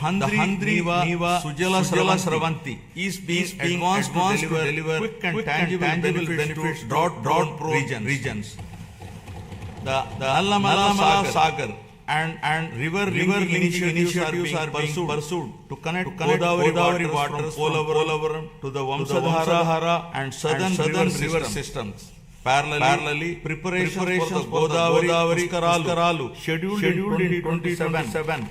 Handri Niva Sujala Sravanti is being advanced to deliver quick and tangible benefits to drought-prone regions. The Allamala Sagar and river linking initiatives are being pursued to connect Godavari waters from Polavaram to the Vamsadhara and southern river systems. Parallelly, preparations for the Godavari Puskaralu scheduled in 2027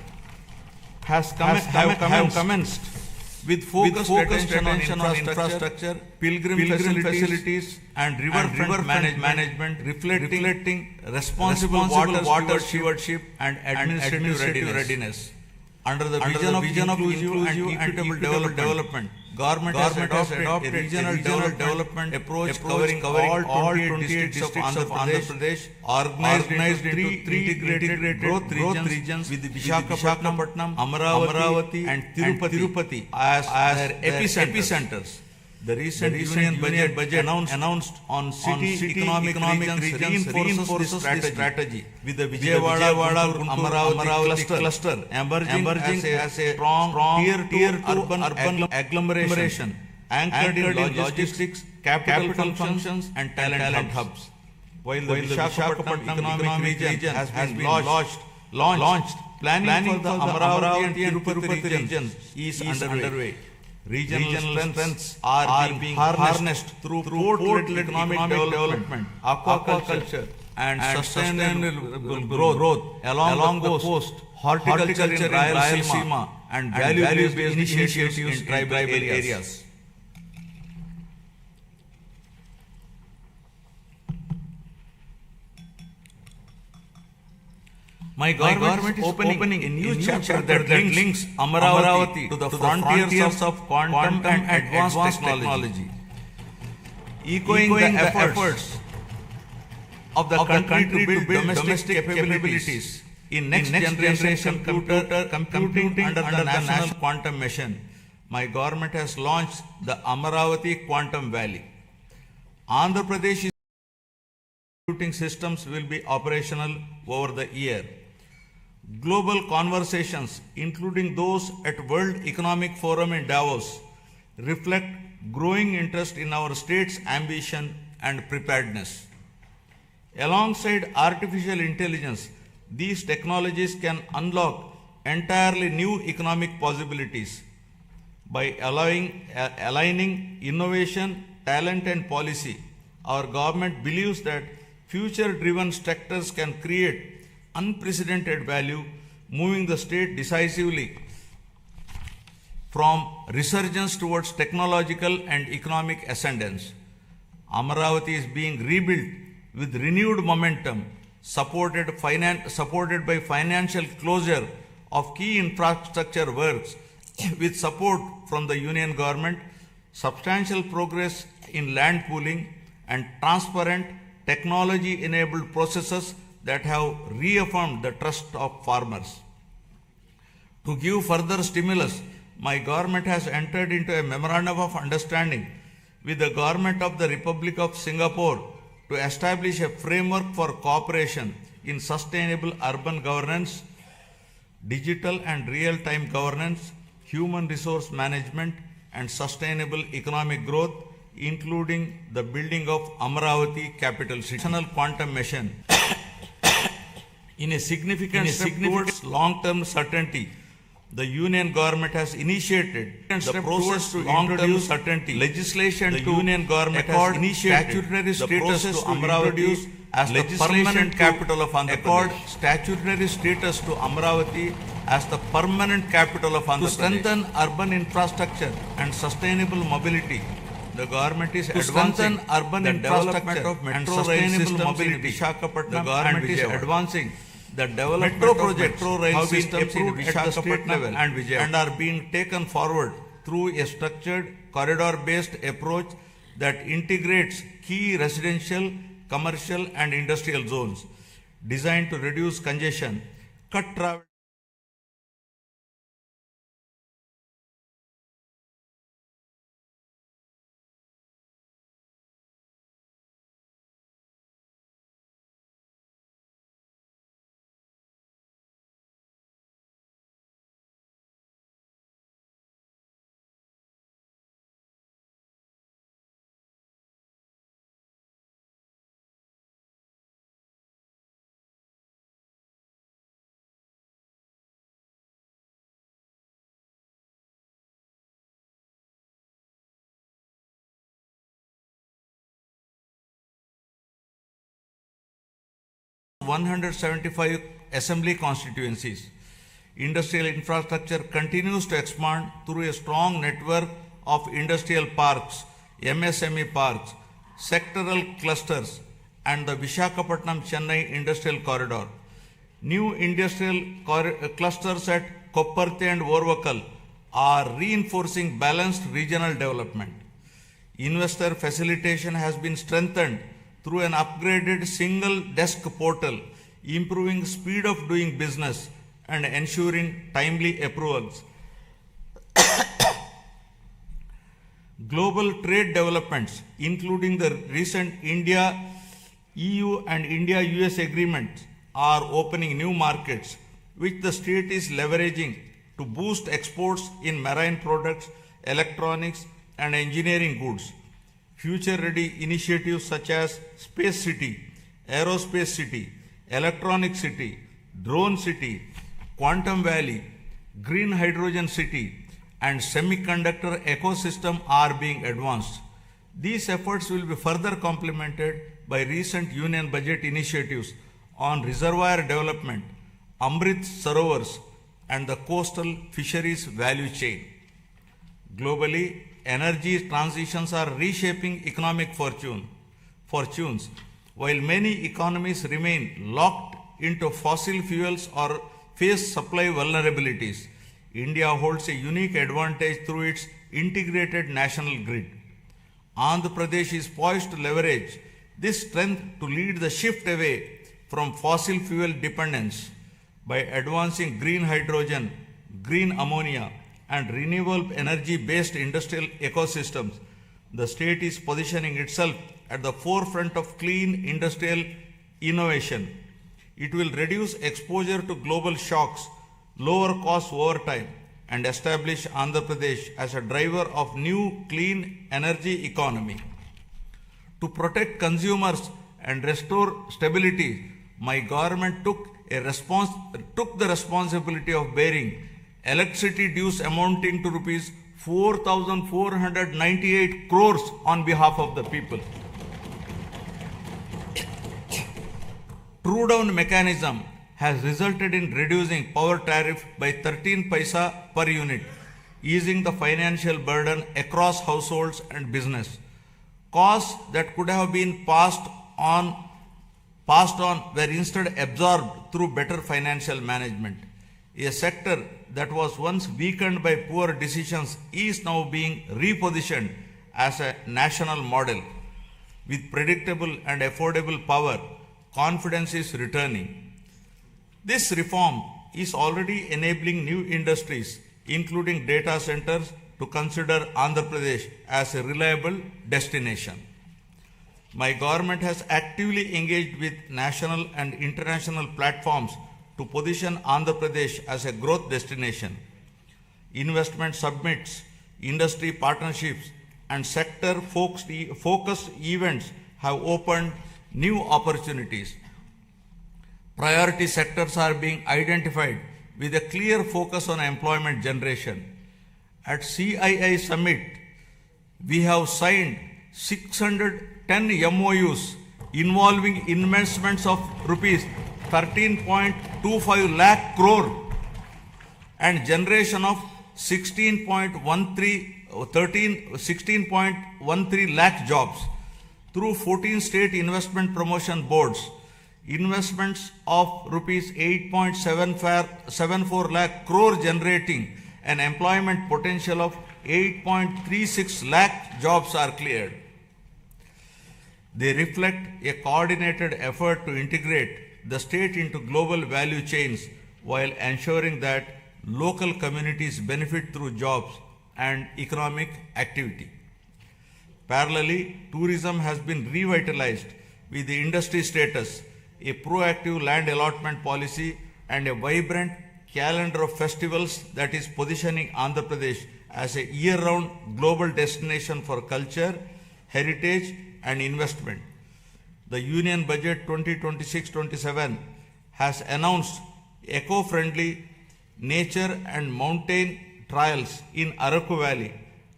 have commenced with focused attention on infrastructure, pilgrim facilities and riverfront management, reflecting responsible water stewardship and administrative readiness. Under the vision of inclusive and equitable development, Government has adopted a regional development approach covering all 28 districts of Andhra Pradesh, organized into three integrated growth regions with Visakhapatnam, Amaravati and Tirupati as their epicenters. The recent Union budget announced on city economic regions reinforces this strategy with the Vijayawada Amaravati cluster emerging as a strong tier 2 urban agglomeration anchored in logistics, capital functions and talent hubs. While the Visakhapatnam economic region has been launched, planning for the Amaravati and Tirupati regions is underway. Regional strengths are being harnessed through port-led economic development, aquaculture, and sustainable growth along the coast, horticulture in Rayalaseema, and value-based initiatives in tribal areas. My government is opening a new chapter that links Amaravati to the frontiers of quantum and advanced technology, echoing the efforts of the country to build domestic capabilities in next generation computing under the National Quantum Mission. My government has launched the Amaravati Quantum Valley. Andhra Pradesh computing systems will be operational over the year. Global conversations, including those at World Economic Forum in Davos, reflect growing interest in our state's ambition and preparedness. Alongside artificial intelligence, these technologies can unlock entirely new economic possibilities. By aligning innovation, talent and policy, our government believes that future-driven sectors can create unprecedented value, moving the state decisively from resurgence towards technological and economic ascendance. Amaravati is being rebuilt with renewed momentum, supported by financial closure of key infrastructure works with support from the Union government, substantial progress in land pooling, and transparent technology-enabled processes that have reaffirmed the trust of farmers. To give further stimulus, my government has entered into a memorandum of understanding with the government of the Republic of Singapore to establish a framework for cooperation in sustainable urban governance, digital and real-time governance, human resource management, and sustainable economic growth, including the building of Amaravati Capital City. National Quantum Mission in a significant step towards long-term certainty, the Union government has initiated the process to introduce certainty legislation. The Union government has initiated statutory status to Amaravati as the permanent capital of Andhra Pradesh. Statutory status to Amaravati as the permanent capital of Andhra Pradesh. To strengthen urban infrastructure and sustainable mobility, the government is advancing the development of metro rail systems in Visakhapatnam. The government is advancing the development of metro rail systems in Visakhapatnam and are being taken forward through a structured corridor-based approach that integrates key residential, commercial and industrial zones designed to reduce congestion, cut travel 175 assembly constituencies. Industrial infrastructure continues to expand through a strong network of industrial parks, MSME parks, sectoral clusters, and the Visakhapatnam-Chennai Industrial Corridor. New industrial clusters at Kopparthe and Orvakal are reinforcing balanced regional development. Investor facilitation has been strengthened through an upgraded single desk portal, improving speed of doing business and ensuring timely approvals. Global trade developments, including the recent India-EU and India-US agreements, are opening new markets, which the state is leveraging to boost exports in marine products, electronics, and engineering goods. Future-ready initiatives such as Space City, Aerospace City, Electronic City, Drone City, Quantum Valley, Green Hydrogen City, and semiconductor ecosystem are being advanced. These efforts will be further complemented by recent Union budget initiatives on reservoir development, Amrit Sarovars, and the coastal fisheries value chain. Globally, energy transitions are reshaping economic fortunes. While many economies remain locked into fossil fuels or face supply vulnerabilities, India holds a unique advantage through its integrated national grid. Andhra Pradesh is poised to leverage this strength to lead the shift away from fossil fuel dependence by advancing green hydrogen, green ammonia, and renewable energy-based industrial ecosystems. The state is positioning itself at the forefront of clean industrial innovation. It will reduce exposure to global shocks, lower costs over time, and establish Andhra Pradesh as a driver of new clean energy economy. To protect consumers and restore stability, my government took the responsibility of bearing electricity dues amounting to rupees 4,498 crores on behalf of the people. True down mechanism has resulted in reducing power tariff by 13 paisa per unit, easing the financial burden across households and business. Costs that could have been passed on were instead absorbed through better financial management. A sector that was once weakened by poor decisions is now being repositioned as a national model. With predictable and affordable power, confidence is returning. This reform is already enabling new industries, including data centers, to consider Andhra Pradesh as a reliable destination. My government has actively engaged with national and international platforms to position Andhra Pradesh as a growth destination. Investment summits, industry partnerships, and sector-focused events have opened new opportunities. Priority sectors are being identified with a clear focus on employment generation. At CII Summit, we have signed 610 MOUs involving investments of rupees 13.25 lakh crore and generation of 16.13 lakh jobs through 14 state investment promotion boards. Investments of rupees 8.74 lakh crore generating an employment potential of 8.36 lakh jobs are cleared. They reflect a coordinated effort to integrate the state into global value chains while ensuring that local communities benefit through jobs and economic activity. Parallelly, tourism has been revitalized with the industry status, a proactive land allotment policy, and a vibrant calendar of festivals that is positioning Andhra Pradesh as a year-round global destination for culture, heritage, and investment. The Union Budget 2026-27 has announced eco-friendly nature and mountain trails in Araku Valley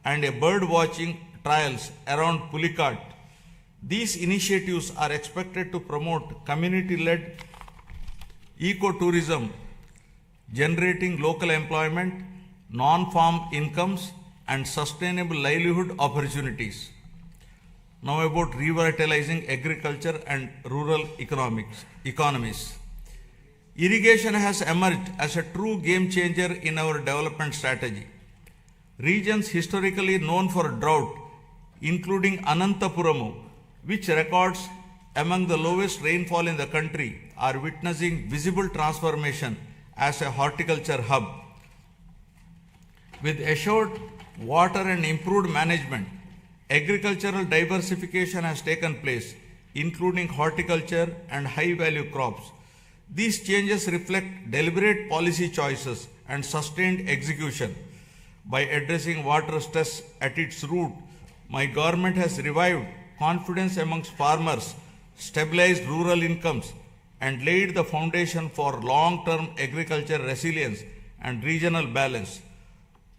and a bird watching trails around Pulikat. These initiatives are expected to promote community-led ecotourism, generating local employment, non-farm incomes, and sustainable livelihood opportunities. Now about revitalizing agriculture and rural economies. Irrigation has emerged as a true game changer in our development strategy. Regions historically known for drought, including Anantapuramu, which records among the lowest rainfall in the country, are witnessing visible transformation as a horticulture hub. With assured water and improved management, agricultural diversification has taken place, including horticulture and high-value crops. These changes reflect deliberate policy choices and sustained execution. By addressing water stress at its root, my government has revived confidence amongst farmers, stabilized rural incomes, and laid the foundation for long-term agriculture resilience and regional balance.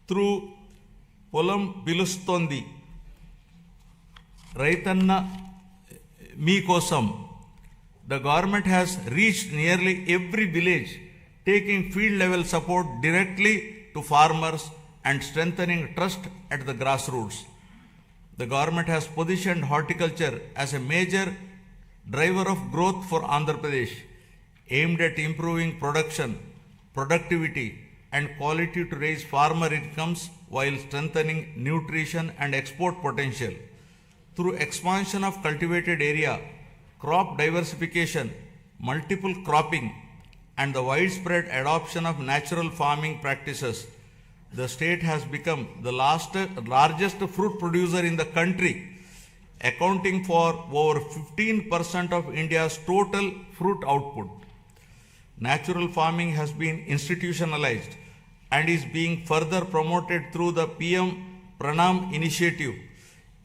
Through Polam Pilustondi, Raitanna Meekosam, the government has reached nearly every village, taking field-level support directly to farmers and strengthening trust at the grassroots. The government has positioned horticulture as a major driver of growth for Andhra Pradesh, aimed at improving production, productivity, and quality to raise farmer incomes while strengthening nutrition and export potential. Through expansion of cultivated area, crop diversification, multiple cropping, and the widespread adoption of natural farming practices, the state has become the largest fruit producer in the country, accounting for over 15% of India's total fruit output. Natural farming has been institutionalized and is being further promoted through the PM Pranam initiative,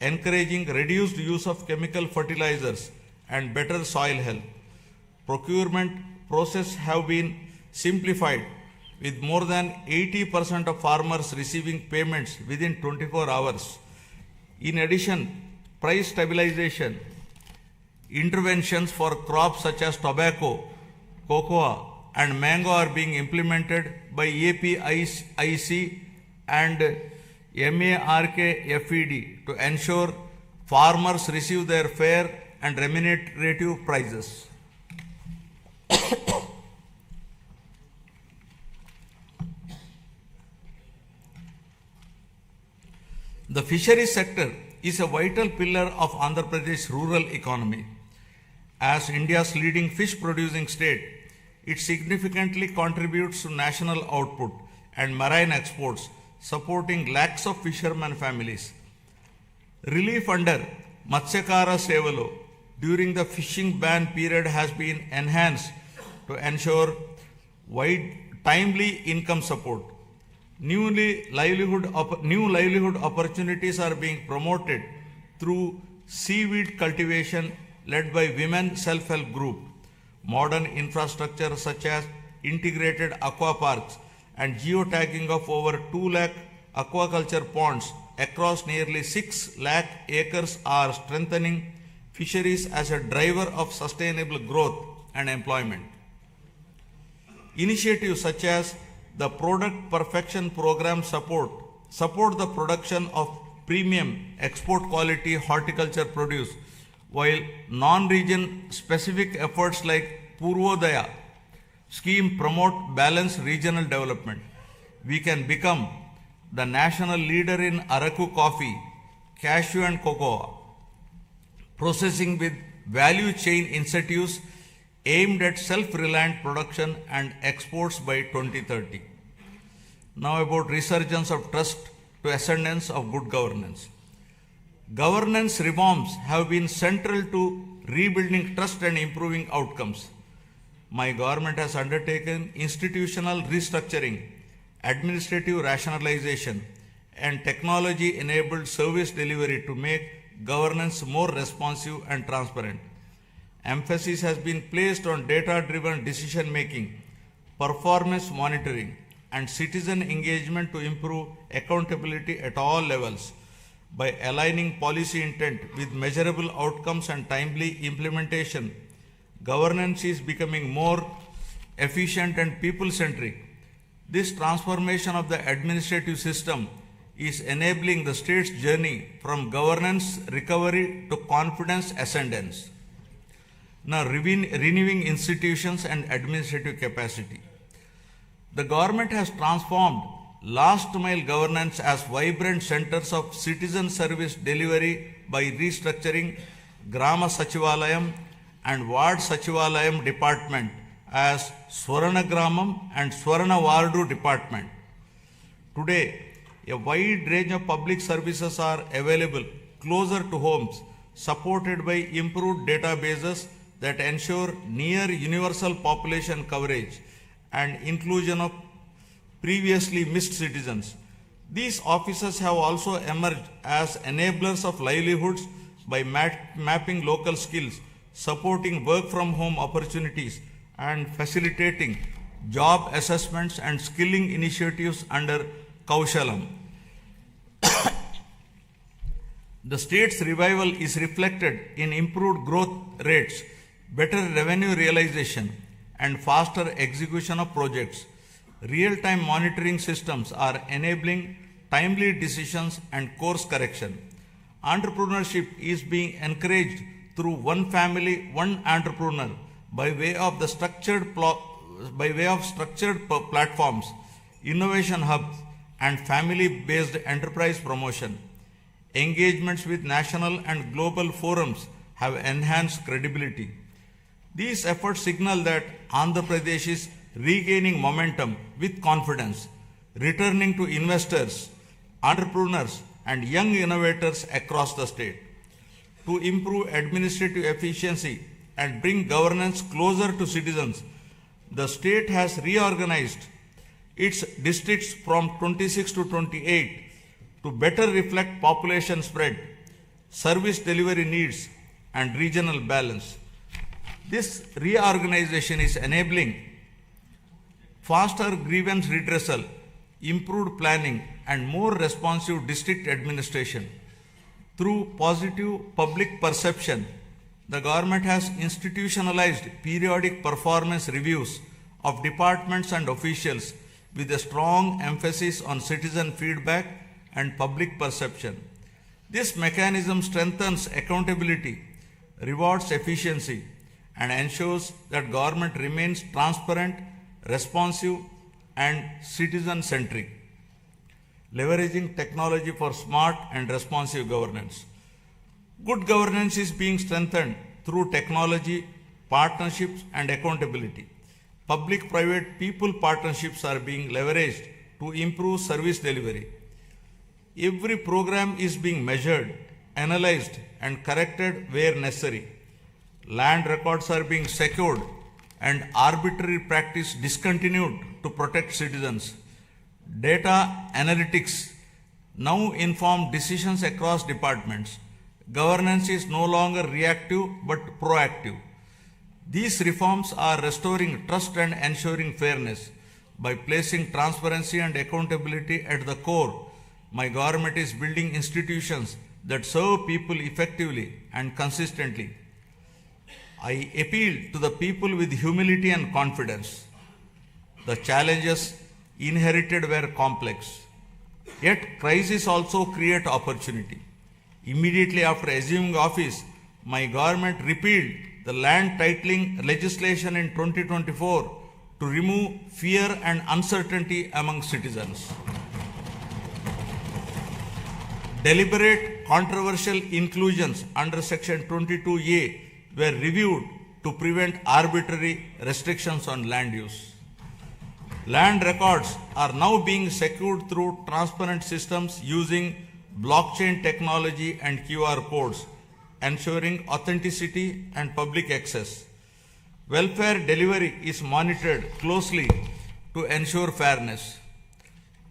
encouraging reduced use of chemical fertilizers and better soil health. Procurement processes have been simplified, with more than 80% of farmers receiving payments within 24 hours. In addition, price stabilization interventions for crops such as tobacco, cocoa, and mango are being implemented by APIC and MARKFED to ensure farmers receive their fair and remunerative prices. The fisheries sector is a vital pillar of Andhra Pradesh rural economy. As India's leading fish producing state, it significantly contributes to national output and marine exports, supporting lakhs of fishermen families. Relief under Matsyakara Sevalo during the fishing ban period has been enhanced to ensure timely income support. New livelihood opportunities are being promoted through seaweed cultivation led by women self-help group. Modern infrastructure such as integrated aqua parks and geotagging of over 2 lakh aquaculture ponds across nearly 6 lakh acres are strengthening fisheries as a driver of sustainable growth and employment. Initiatives such as the Product Perfection Program support the production of premium export quality horticulture produce, while non-region specific efforts like Purvodaya scheme promote balanced regional development. We can become the national leader in Araku coffee, cashew and cocoa processing with value chain incentives aimed at self-reliant production and exports by 2030. Now about resurgence of trust to ascendance of good governance. Governance reforms have been central to rebuilding trust and improving outcomes. My government has undertaken institutional restructuring, administrative rationalization, and technology-enabled service delivery to make governance more responsive and transparent. Emphasis has been placed on data-driven decision-making, performance monitoring, and citizen engagement to improve accountability at all levels. By aligning policy intent with measurable outcomes and timely implementation, governance is becoming more efficient and people-centric. This transformation of the administrative system is enabling the state's journey from governance recovery to confidence ascendance. Now, renewing institutions and administrative capacity. The government has transformed last mile governance as vibrant centers of citizen service delivery by restructuring Grama Sachivalayam and Ward Sachivalayam department as Swarana Gramam and Swarana Wardu department. Today, a wide range of public services are available closer to homes, supported by improved databases that ensure near universal population coverage and inclusion of previously missed citizens. These offices have also emerged as enablers of livelihoods by mapping local skills, supporting work from home opportunities, and facilitating job assessments and skilling initiatives under Kaushalam. The state's revival is reflected in improved growth rates, better revenue realization, and faster execution of projects. Real-time monitoring systems are enabling timely decisions and course correction. Entrepreneurship is being encouraged through one family, one entrepreneur by way of structured platforms, innovation hubs, and family-based enterprise promotion. Engagements with national and global forums have enhanced credibility. These efforts signal that Andhra Pradesh is regaining momentum with confidence, returning to investors, entrepreneurs, and young innovators across the state. To improve administrative efficiency and bring governance closer to citizens, the state has reorganized its districts from 26 to 28 to better reflect population spread, service delivery needs, and regional balance. This reorganization is enabling faster grievance redressal, improved planning, and more responsive district administration. Through positive public perception, the government has institutionalized periodic performance reviews of departments and officials with a strong emphasis on citizen feedback and public perception. This mechanism strengthens accountability, rewards efficiency, and ensures that government remains transparent, responsive, and citizen-centric. Leveraging technology for smart and responsive governance. Good governance is being strengthened through technology, partnerships, and accountability. Public-private people partnerships are being leveraged to improve service delivery. Every program is being measured, analyzed, and corrected where necessary. Land records are being secured and arbitrary practice discontinued to protect citizens. Data analytics now inform decisions across departments. Governance is no longer reactive but proactive. These reforms are restoring trust and ensuring fairness. By placing transparency and accountability at the core, my government is building institutions that serve people effectively and consistently. I appeal to the people with humility and confidence. The challenges inherited were complex, yet crises also create opportunity. Immediately after assuming office, my government repealed the land titling legislation in 2024 to remove fear and uncertainty among citizens. Deliberate controversial inclusions under Section 22A were reviewed to prevent arbitrary restrictions on land use. Land records are now being secured through transparent systems using blockchain technology and QR codes, ensuring authenticity and public access. Welfare delivery is monitored closely to ensure fairness.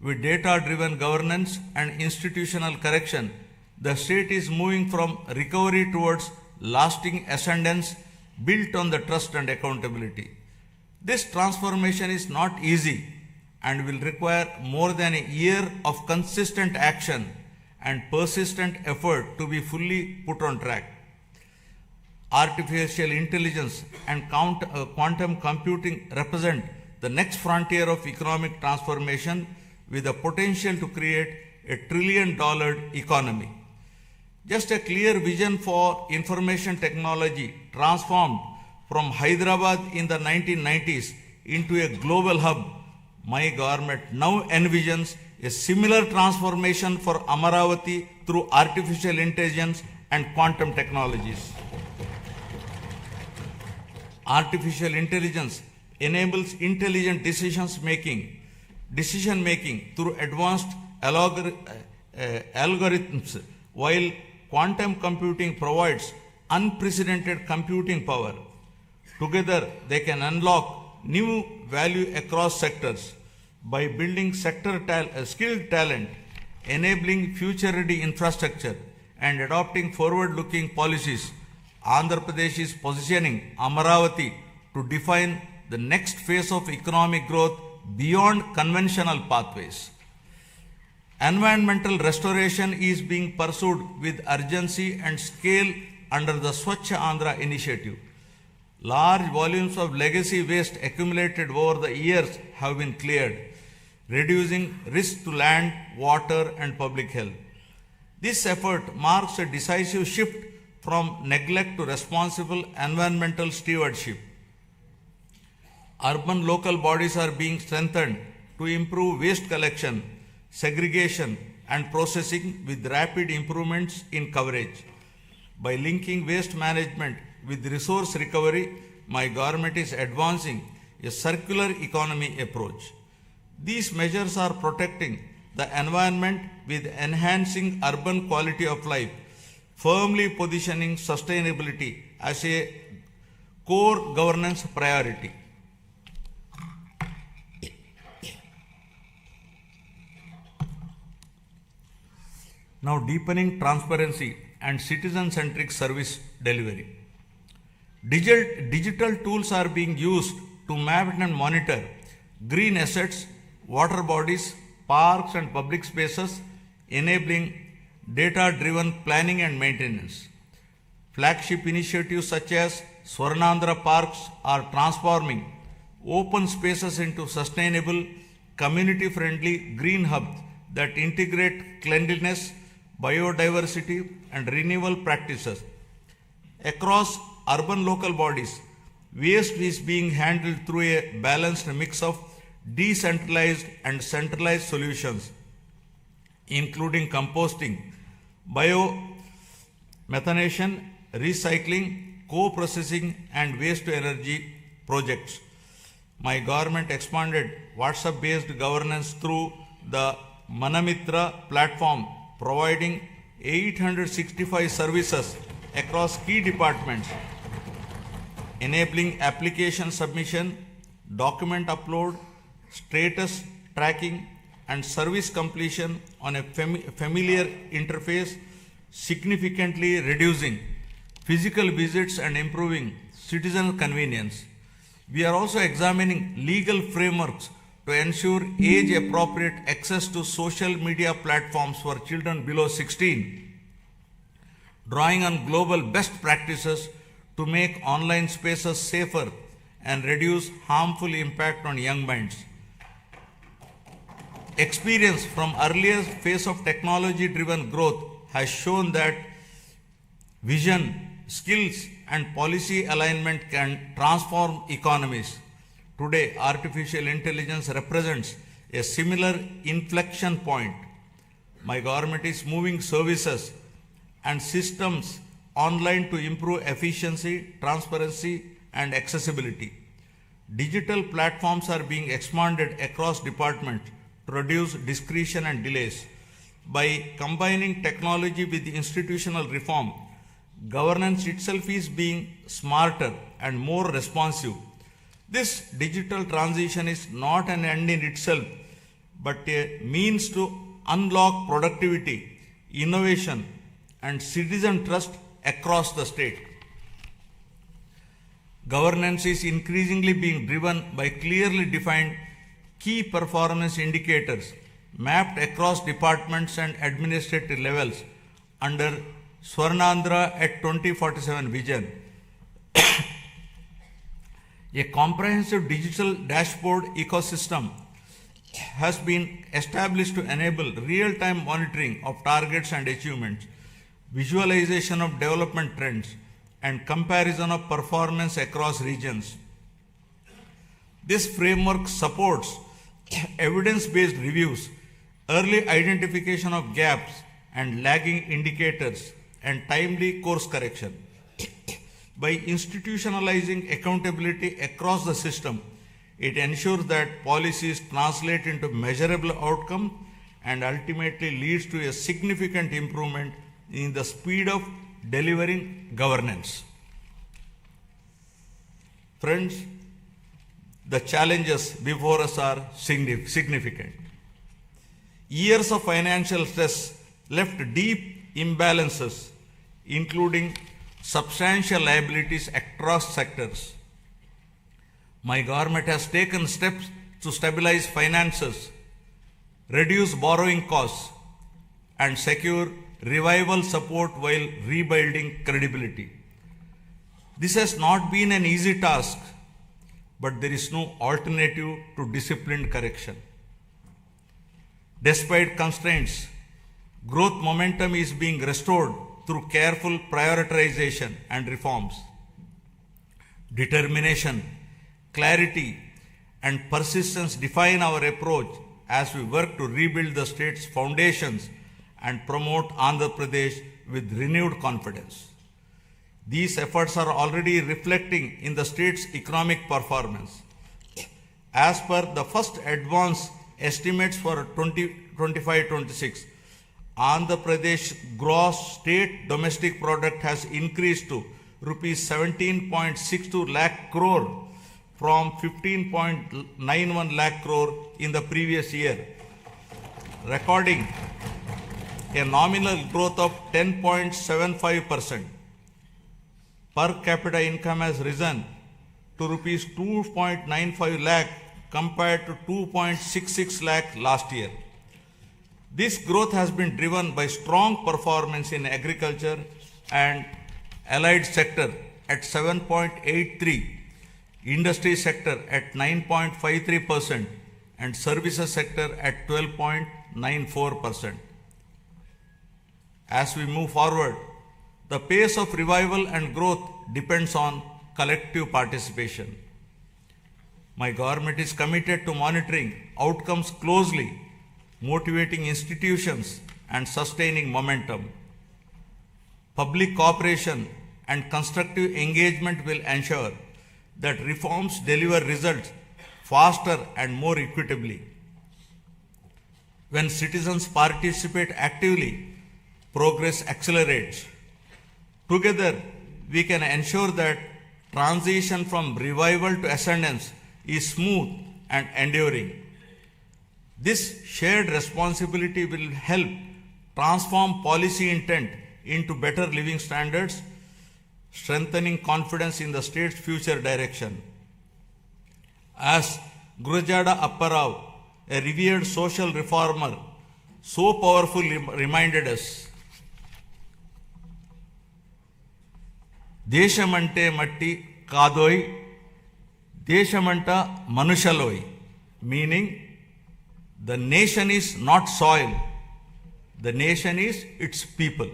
With data-driven governance and institutional correction, the state is moving from recovery towards lasting ascendance built on the trust and accountability. This transformation is not easy and will require more than a year of consistent action and persistent effort to be fully put on track. artificial intelligence, and quantum computing represent the next frontier of economic transformation with the potential to create a $1 trillion economy. Just a clear vision for information technology transformed from Hyderabad in the 1990s into a global hub, my government now envisions a similar transformation for Amaravati through artificial intelligence and quantum technologies. Artificial intelligence enables intelligent decision making through advanced algorithms, while quantum computing provides unprecedented computing power. Together, they can unlock new value across sectors by building skilled talent, enabling future-ready infrastructure, and adopting forward-looking policies. Andhra Pradesh is positioning Amaravati to define the next phase of economic growth beyond conventional pathways. Environmental restoration is being pursued with urgency and scale under the Swachh Andhra initiative. Large volumes of legacy waste accumulated over the years have been cleared, reducing risk to land, water, and public health. This effort marks a decisive shift from neglect to responsible environmental stewardship. Urban local bodies are being strengthened to improve waste collection, segregation, and processing with rapid improvements in coverage. By linking waste management with resource recovery, my government is advancing a circular economy approach. These measures are protecting the environment with enhancing urban quality of life, firmly positioning sustainability as a core governance priority. Now, deepening transparency and citizen-centric service delivery. Digital tools are being used to map and monitor green assets, water bodies, parks, and public spaces, enabling data-driven planning and maintenance. Flagship initiatives such as Swarnandhra Parks are transforming open spaces into sustainable, community-friendly green hubs that integrate cleanliness, biodiversity, and renewable practices. Across urban local bodies, waste is being handled through a balanced mix of decentralized and centralized solutions, including composting, biomethanation, recycling, co-processing, and waste-to-energy projects. My government expanded WhatsApp-based governance through the Manamtv platform, providing 865 services across key departments, enabling application submission, document upload, status tracking, and service completion on a familiar interface, significantly reducing physical visits and improving citizen convenience. We are also examining legal frameworks to ensure age-appropriate access to social media platforms for children below 16, drawing on global best practices to make online spaces safer and reduce harmful impact on young minds. Experience from earlier phase of technology-driven growth has shown that vision, skills, and policy alignment can transform economies. Today, artificial intelligence represents a similar inflection point. My government is moving services and systems online to improve efficiency, transparency, and accessibility. Digital platforms are being expanded across departments to reduce discretion and delays. By combining technology with institutional reform, governance itself is being smarter and more responsive. This digital transition is not an end in itself, but a means to unlock productivity, innovation, and citizen trust across the state. Governance is increasingly being driven by clearly defined key performance indicators mapped across departments and administrative levels under Swarnandhra at 2047 vision. A comprehensive digital dashboard ecosystem has been established to enable real-time monitoring of targets and achievements, visualization of development trends, and comparison of performance across regions. This framework supports evidence-based reviews, early identification of gaps and lagging indicators, and timely course correction. By institutionalizing accountability across the system, it ensures that policies translate into measurable outcome and ultimately leads to a significant improvement in the speed of delivering governance. Friends, the challenges before us are significant. Years of financial stress left deep imbalances, including substantial liabilities across sectors. My government has taken steps to stabilize finances, reduce borrowing costs, and secure revival support while rebuilding credibility. This has not been an easy task, but there is no alternative to disciplined correction. Despite constraints, growth momentum is being restored through careful prioritization and reforms. Determination, clarity, and persistence define our approach as we work to rebuild the state's foundations and promote Andhra Pradesh with renewed confidence. These efforts are already reflecting in the state's economic performance. As per the first advance estimates for 2025-26, Andhra Pradesh gross state domestic product has increased to rupees 17.62 lakh crore from 15.91 lakh crore in the previous year, recording a nominal growth of 10.75%. Per capita income has risen to rupees 2.95 lakh compared to 2.66 lakh last year. This growth has been driven by strong performance in agriculture and allied sector at 7.83, industry sector at 9.53%, and services sector at 12.94%. As we move forward, the pace of revival and growth depends on collective participation. My government is committed to monitoring outcomes closely, motivating institutions, and sustaining momentum. Public cooperation and constructive engagement will ensure that reforms deliver results faster and more equitably. When citizens participate actively, progress accelerates. Together, we can ensure that transition from revival to ascendance is smooth and enduring. This shared responsibility will help transform policy intent into better living standards, strengthening confidence in the state's future direction. As Gurujada Apparao, a revered social reformer, so powerfully reminded us, దేశమంటే మట్టి కాదోయ్ దేశమంట మనుషలోయ్, meaning the nation is not soil, the nation is its people.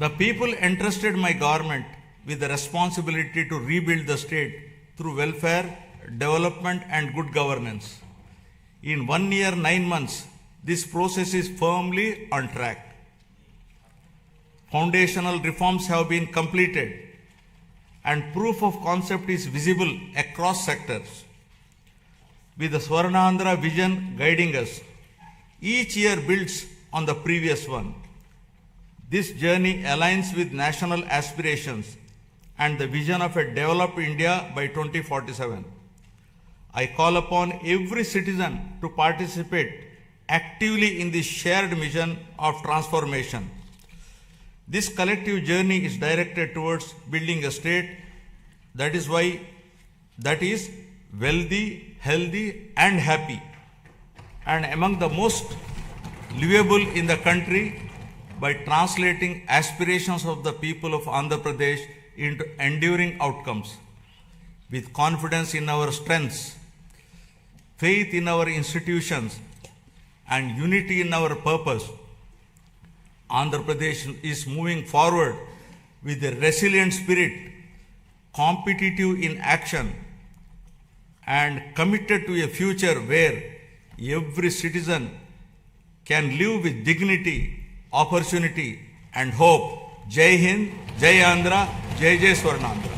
The people entrusted my government with the responsibility to rebuild the state through welfare, development, and good governance. In 1 year, 9 months, this process is firmly on track. Foundational reforms have been completed and proof of concept is visible across sectors. With the Swarnandhra vision guiding us, each year builds on the previous one. This journey aligns with national aspirations and the vision of a developed India by 2047. I call upon every citizen to participate actively in this shared mission of transformation. This collective journey is directed towards building a state that is wealthy, healthy, and happy, and among the most livable in the country by translating aspirations of the people of Andhra Pradesh into enduring outcomes. With confidence in our strengths, faith in our institutions, and unity in our purpose, Andhra Pradesh is moving forward with a resilient spirit, competitive in action, and committed to a future where every citizen can live with dignity, opportunity, and hope. Jai Hind, Jai Andhra, Jai Jai Swarnandhra.